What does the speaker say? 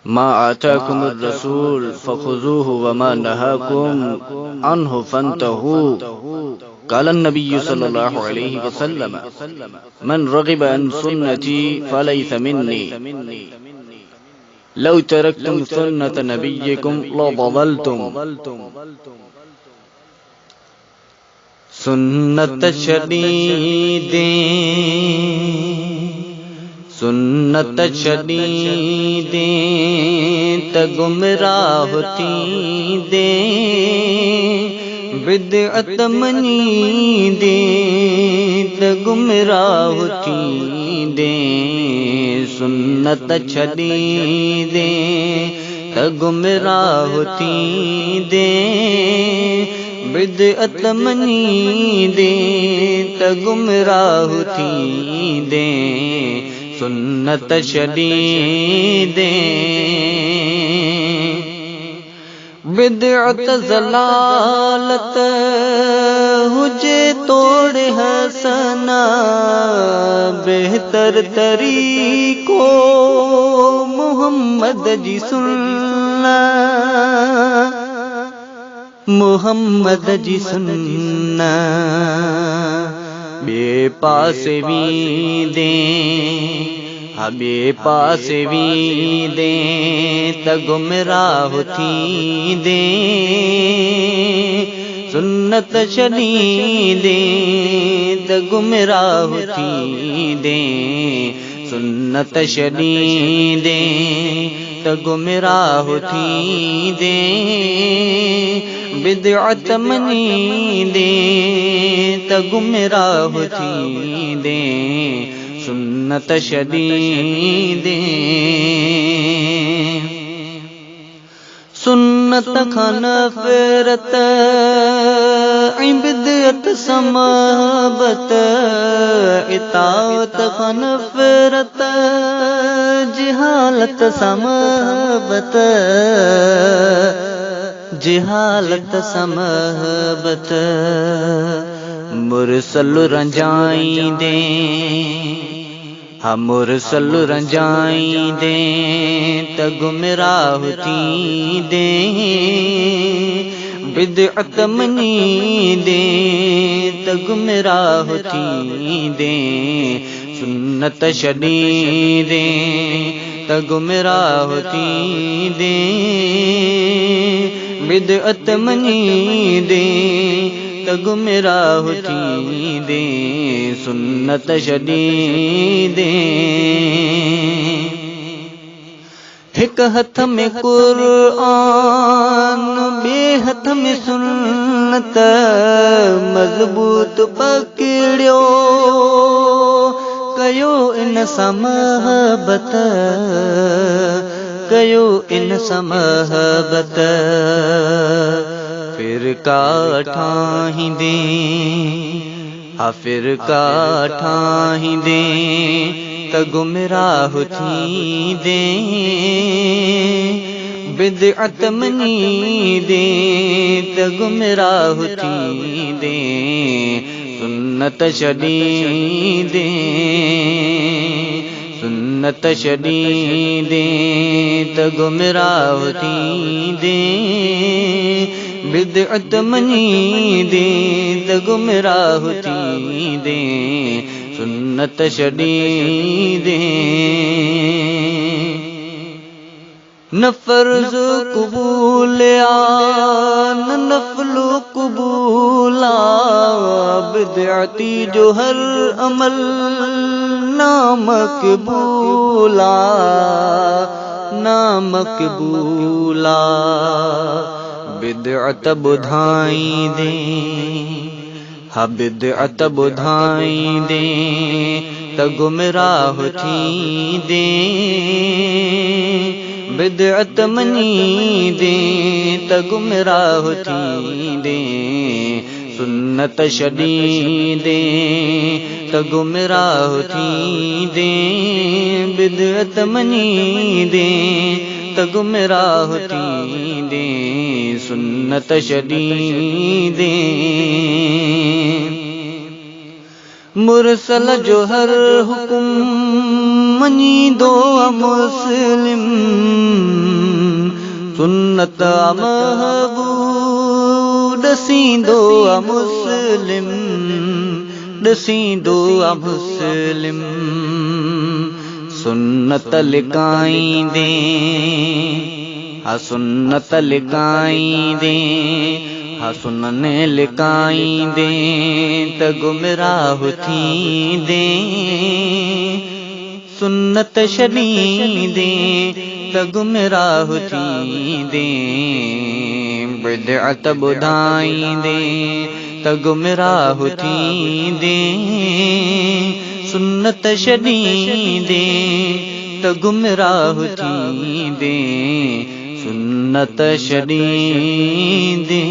मा आताकुमुर रसूल फखुज़ूहु वमा नहाकुम अन्हु फंतहू। क़ाल नबी सल्लल्लाहु अलैहि वसल्लम मन रग़िब अन सुन्नती फलैस मिन्नी लौ तरक्तुम सुन्नत नबिय्यिकुम लज़ललतुम। सुन्नत छॾी दे, सुन्नत छॾी दे त गुमराह थी दे, बिदअत मञी दे त गुमराह थी दे। सुन्नत छॾी दे त गुमराह थी दे, बिदअत मञी दे त गुमराह थी दे। सुन्नत छॾी दे, बिदअत ज़लालत हुजे तोड़ हसना, बेहतर तरीक़ो मुहम्मद जी सुन्नत, मुहम्मद जी सुन्नत। ॿिए पासे वींदे, ॿिए पासे वींदे त गुमराह थी दे। सुन्नत छॾी दे त गुमराह थी दे। सुन्नत छॾी दे त गुमराह थी दे, बिदअत मञी दे त गुमराह थी दे। सुन्नत छॾी दे, सुन्नत खां नफ़रत ऐं बिदअत सां महबत, इताअत खां नफ़रत जिहालत सां महबत, जिहालत सां महबत। मुरसल रंजाईंदे, मुरसल रंजाईंदे त गुमराह थी दे, बिदअत मञी दे त गुमराह थी दे। सुन्नत छॾी दे त गुमराह थी दे, बिदअत मञी दे त गुमराह थी दे। सुन्नत छॾी दे, हिक हथ में क़ुरआन ॿिए हथ में सुन्नत, मज़बूत पकड़ियो कयो इन सां महबत, कयो इन सां महबत। फ़िरका ठाहींदे, फ़िरका ठाहींदे त गुमराह थी दे, बिदअत मञी दे त गुमराह थी दे। सुन्नत छॾी दे, सुन्नत छॾी दे त गुमराह थी दे, बिदअत मञी दे त गुमराह थी दे। सुन्नत छॾी दे, न फ़र्ज़ क़बूल न नफ़्ल क़बूल, बिदअती जो हर अमल नामक़बूल, नामक़बूल। बिदअत ॿुधाईंदे, बिदअत ॿुधाईंदे त गुमराह थी दे, बिदअत मञी दे त गुमराह थी दे। सुन्नत छॾी दे त गुमराह थी दे, बिदअत मञी दे त गुमराह थी दे। सुन्नत छॾी दे, मुरसल जो हर हुकुम मञींदो मुस्लिम, सुन्नत महबूब ॾसींदो आ मुस्लिम, ॾसींदो आ मुस्लिम। सुन्नत लिकाईंदे हा सुन्नत लिकाईंदे हा सुनने लिकाईंदे त गुमराह थींदे, सुन्नत छॾींदे त गुमराह थींदे, बिदअत ॿुधाईंदे त गुमराह थींदे, सुन्नत छॾींदे त गुमराह थींदे, सुन्नत छॾींदे।